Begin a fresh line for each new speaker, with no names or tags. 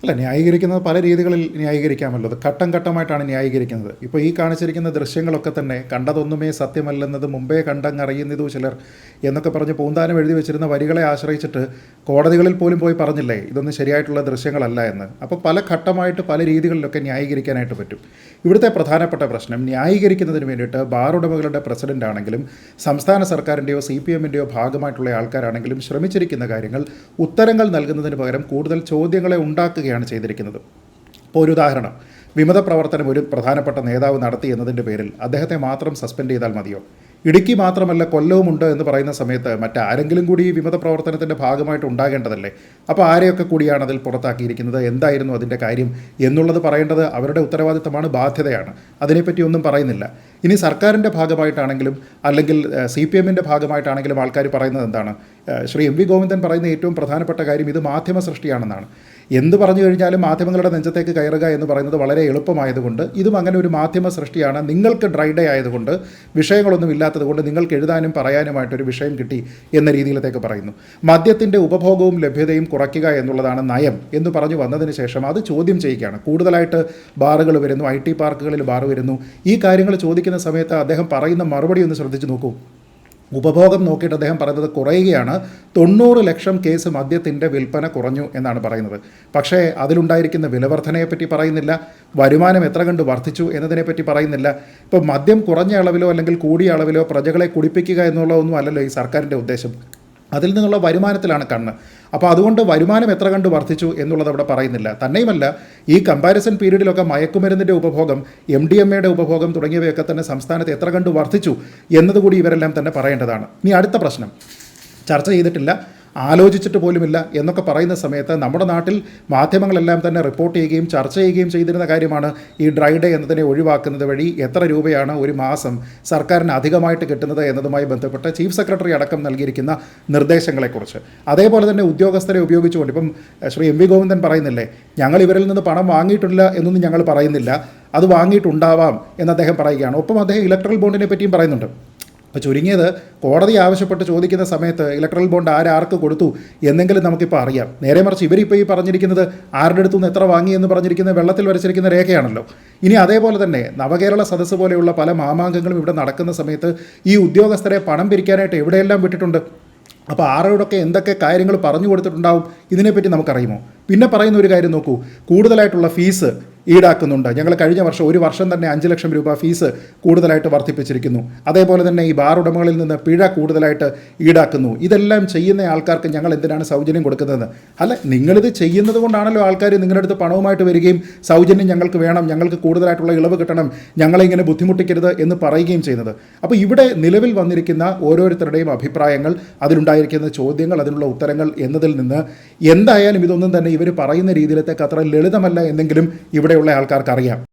അല്ല, ന്യായീകരിക്കുന്നത് പല രീതികളിൽ ന്യായീകരിക്കാമല്ലോ. അത് ഘട്ടം ഘട്ടമായിട്ടാണ് ന്യായീകരിക്കുന്നത്. ഇപ്പോൾ ഈ കാണിച്ചിരിക്കുന്ന ദൃശ്യങ്ങളൊക്കെ തന്നെ കണ്ടതൊന്നുമേ സത്യമല്ലെന്നത് മുമ്പേ കണ്ടങ്ങറിയുന്നതു ചിലർ എന്നൊക്കെ പറഞ്ഞ് പൂന്താനം എഴുതി വെച്ചിരുന്ന വരികളെ ആശ്രയിച്ചിട്ട് കോടതികളിൽ പോലും പോയി പറഞ്ഞില്ലേ ഇതൊന്നും ശരിയായിട്ടുള്ള ദൃശ്യങ്ങളല്ല എന്ന്. അപ്പോൾ പല ഘട്ടമായിട്ട് പല രീതികളിലൊക്കെ ന്യായീകരിക്കാനായിട്ട് പറ്റും. ഇവിടുത്തെ പ്രധാനപ്പെട്ട പ്രശ്നം ന്യായീകരിക്കുന്നതിന് വേണ്ടിയിട്ട് ബാർ ഉടമകളുടെ പ്രസിഡൻ്റ് ആണെങ്കിലും സംസ്ഥാന സർക്കാരിൻ്റെയോ CPMൻ്റെയോ ഭാഗമായിട്ടുള്ള ആൾക്കാരാണെങ്കിലും ശ്രമിച്ചിരിക്കുന്ന കാര്യങ്ങൾ ഉത്തരങ്ങൾ നൽകുന്നതിന് പകരം കൂടുതൽ ചോദ്യങ്ങളെ ഉണ്ടാക്കുകയാണ് ചെയ്തിരിക്കുന്നത്. ഇപ്പോൾ ഒരു ഉദാഹരണം, വിമത പ്രവർത്തനം ഒരു പ്രധാനപ്പെട്ട നേതാവ് നടത്തി എന്നതിൻ്റെ പേരിൽ അദ്ദേഹത്തെ മാത്രം സസ്പെൻഡ് ചെയ്താൽ മതിയോ? ഇടുക്കി മാത്രമല്ല കൊല്ലവുമുണ്ട് എന്ന് പറയുന്ന സമയത്ത് മറ്റാരെങ്കിലും കൂടി ഈ വിമത പ്രവർത്തനത്തിൻ്റെ ഭാഗമായിട്ട് ഉണ്ടാകേണ്ടതല്ലേ? അപ്പോൾ ആരെയൊക്കെ കൂടിയാണ് അതിൽ പുറത്താക്കിയിരിക്കുന്നത്, എന്തായിരുന്നു അതിൻ്റെ കാര്യം എന്നുള്ളത് പറയേണ്ടത് അവരുടെ ഉത്തരവാദിത്തമാണ്, ബാധ്യതയാണ്. അതിനെപ്പറ്റി ഒന്നും പറയുന്നില്ല. ഇനി സർക്കാരിൻ്റെ ഭാഗമായിട്ടാണെങ്കിലും അല്ലെങ്കിൽ CPMൻ്റെ ഭാഗമായിട്ടാണെങ്കിലും ആൾക്കാർ പറയുന്നത് എന്താണ്? ശ്രീ MV ഗോവിന്ദൻ പറയുന്ന ഏറ്റവും പ്രധാനപ്പെട്ട കാര്യം ഇത് മാധ്യമ സൃഷ്ടിയാണെന്നാണ്. എന്ത് പറഞ്ഞു കഴിഞ്ഞാലും മാധ്യമങ്ങളുടെ നെഞ്ചത്തേക്ക് കയറുക എന്ന് പറയുന്നത് വളരെ എളുപ്പമായതുകൊണ്ട് ഇതും അങ്ങനെ ഒരു മാധ്യമ സൃഷ്ടിയാണ്. നിങ്ങൾക്ക് ഡ്രൈ ഡേ ആയതുകൊണ്ട് വിഷയങ്ങളൊന്നും ഇല്ലാത്തതുകൊണ്ട് നിങ്ങൾക്ക് എഴുതാനും പറയാനുമായിട്ടൊരു വിഷയം കിട്ടി എന്ന രീതിയിലത്തേക്ക് പറയുന്നു. മദ്യത്തിൻ്റെ ഉപഭോഗവും ലഭ്യതയും കുറയ്ക്കുക എന്നുള്ളതാണ് നയം എന്ന് പറഞ്ഞു വന്നതിന് ശേഷം അത് ചോദ്യം ചെയ്യുകയാണ്. കൂടുതലായിട്ട് ബാറുകൾ വരുന്നു, IT പാർക്കുകളിൽ ബാർ വരുന്നു. ഈ കാര്യങ്ങൾ ചോദിക്കുന്ന സമയത്ത് അദ്ദേഹം പറയുന്ന മറുപടി ഒന്ന് ശ്രദ്ധിച്ച് നോക്കൂ. ഉപഭോഗം നോക്കിയിട്ട് അദ്ദേഹം പറയുന്നത് കുറയുകയാണ്, 90 ലക്ഷം കേസ് മദ്യത്തിൻ്റെ വിൽപ്പന കുറഞ്ഞു എന്നാണ് പറയുന്നത്. പക്ഷേ അതിലുണ്ടായിരിക്കുന്ന വിലവർധനയെപ്പറ്റി പറയുന്നില്ല, വരുമാനം എത്ര കണ്ട് വർദ്ധിച്ചു എന്നതിനെപ്പറ്റി പറയുന്നില്ല. ഇപ്പോൾ മദ്യം കുറഞ്ഞ അളവിലോ അല്ലെങ്കിൽ കൂടിയ അളവിലോ പ്രജകളെ കുടിപ്പിക്കുക എന്നുള്ളതൊന്നും അല്ലല്ലോ ഈ സർക്കാരിൻ്റെ ഉദ്ദേശം. അതിൽ നിന്നുള്ള വരുമാനത്തിലാണ് കണ്ണ്. അപ്പോൾ അതുകൊണ്ട് വരുമാനം എത്ര കണ്ട് വർദ്ധിച്ചു എന്നുള്ളത് അവിടെ പറയുന്നില്ല. തന്നെയുമല്ല, ഈ കമ്പാരിസൺ പീരീഡിലൊക്കെ മയക്കുമരുന്നിൻ്റെ ഉപഭോഗം, MDMAയുടെ ഉപഭോഗം തുടങ്ങിയവയൊക്കെ തന്നെ സംസ്ഥാനത്ത് എത്ര കണ്ട് വർദ്ധിച്ചു എന്നതുകൂടി ഇവരെല്ലാം തന്നെ പറയേണ്ടതാണ്. ഇനി അടുത്ത പ്രശ്നം ചർച്ച ചെയ്തിട്ടില്ല, ആലോചിച്ചിട്ട് പോലുമില്ല എന്നൊക്കെ പറയുന്ന സമയത്ത് നമ്മുടെ നാട്ടിൽ മാധ്യമങ്ങളെല്ലാം തന്നെ റിപ്പോർട്ട് ചെയ്യുകയും ചർച്ച ചെയ്യുകയും ചെയ്തിരുന്ന കാര്യമാണ് ഈ ഡ്രൈ ഡേ എന്നതിനെ ഒഴിവാക്കുന്നത് വഴി എത്ര രൂപയാണ് ഒരു മാസം സർക്കാരിന് അധികമായിട്ട് കിട്ടുന്നത് എന്നതുമായി ബന്ധപ്പെട്ട് ചീഫ് സെക്രട്ടറി അടക്കം നൽകിയിരിക്കുന്ന നിർദ്ദേശങ്ങളെക്കുറിച്ച്. അതേപോലെ തന്നെ ഉദ്യോഗസ്ഥരെ ഉപയോഗിച്ചുകൊണ്ട് ഇപ്പം ശ്രീ MV ഗോവിന്ദൻ പറയുന്നില്ലേ, ഞങ്ങൾ ഇവരിൽ നിന്ന് പണം വാങ്ങിയിട്ടില്ല എന്നൊന്നും ഞങ്ങൾ പറയുന്നില്ല, അത് വാങ്ങിയിട്ടുണ്ടാവാം എന്ന് അദ്ദേഹം പറയുകയാണ്. ഒപ്പം അദ്ദേഹം ഇലക്ട്രൽ ബോണ്ടിനെ പറ്റിയും പറയുന്നുണ്ട്. അപ്പോൾ ചുരുങ്ങിയത് കോടതി ആവശ്യപ്പെട്ട് ചോദിക്കുന്ന സമയത്ത് ഇലക്ട്രൽ ബോണ്ട് ആർക്ക് കൊടുത്തു എന്നെങ്കിലും നമുക്കിപ്പോൾ അറിയാം. നേരെ മറിച്ച് ഇവരിപ്പോൾ ഈ പറഞ്ഞിരിക്കുന്നത് ആരുടെ അടുത്തുനിന്ന് എത്ര വാങ്ങി എന്ന് പറഞ്ഞിരിക്കുന്ന വെള്ളത്തിൽ വരച്ചിരിക്കുന്ന രേഖയാണല്ലോ. ഇനി അതേപോലെ തന്നെ നവകേരള സദസ്സ് പോലെയുള്ള പല മാമാങ്കങ്ങളും ഇവിടെ നടക്കുന്ന സമയത്ത് ഈ ഉദ്യോഗസ്ഥരെ പണം പിരിക്കാനായിട്ട് എവിടെയെല്ലാം വിട്ടിട്ടുണ്ട്. അപ്പോൾ ആരോടൊക്കെ എന്തൊക്കെ കാര്യങ്ങൾ പറഞ്ഞു കൊടുത്തിട്ടുണ്ടാവും ഇതിനെപ്പറ്റി നമുക്കറിയുമോ? പിന്നെ പറയുന്ന ഒരു കാര്യം നോക്കൂ, കൂടുതലായിട്ടുള്ള ഫീസ് ഈടാക്കുന്നുണ്ട്. ഞങ്ങൾ കഴിഞ്ഞ വർഷം ഒരു വർഷം തന്നെ 5 ലക്ഷം രൂപ ഫീസ് കൂടുതലായിട്ട് വർദ്ധിപ്പിച്ചിരിക്കുന്നു. അതേപോലെ തന്നെ ഈ ബാർ ഉടമകളിൽ നിന്ന് പിഴ കൂടുതലായിട്ട് ഈടാക്കുന്നു. ഇതെല്ലാം ചെയ്യുന്ന ആൾക്കാർക്ക് ഞങ്ങൾ എന്തിനാണ് സൗജന്യം കൊടുക്കുന്നത്? അല്ല, നിങ്ങളിത് ചെയ്യുന്നത് കൊണ്ടാണല്ലോ ആൾക്കാർ നിങ്ങളുടെ അടുത്ത് പണവുമായിട്ട് വരികയും സൗജന്യം ഞങ്ങൾക്ക് വേണം, ഞങ്ങൾക്ക് കൂടുതലായിട്ടുള്ള ഇളവ് കിട്ടണം, ഞങ്ങളെ ഇങ്ങനെ ബുദ്ധിമുട്ടിക്കരുത് എന്ന് പറയുകയും ചെയ്യുന്നത്. അപ്പോൾ ഇവിടെ നിലവിൽ വന്നിരിക്കുന്ന ഓരോരുത്തരുടെയും അഭിപ്രായങ്ങൾ, അതിലുണ്ടായിരിക്കുന്ന ചോദ്യങ്ങൾ, അതിനുള്ള ഉത്തരങ്ങൾ എന്നതിൽ നിന്ന് എന്തായാലും ഇതൊന്നും തന്നെ ഇവർ പറയുന്ന രീതിയിലത്തേക്ക് അത്ര ലളിതമല്ല എന്നെങ്കിലും ഇവിടെയുള്ള ആൾക്കാർക്ക് അറിയാം.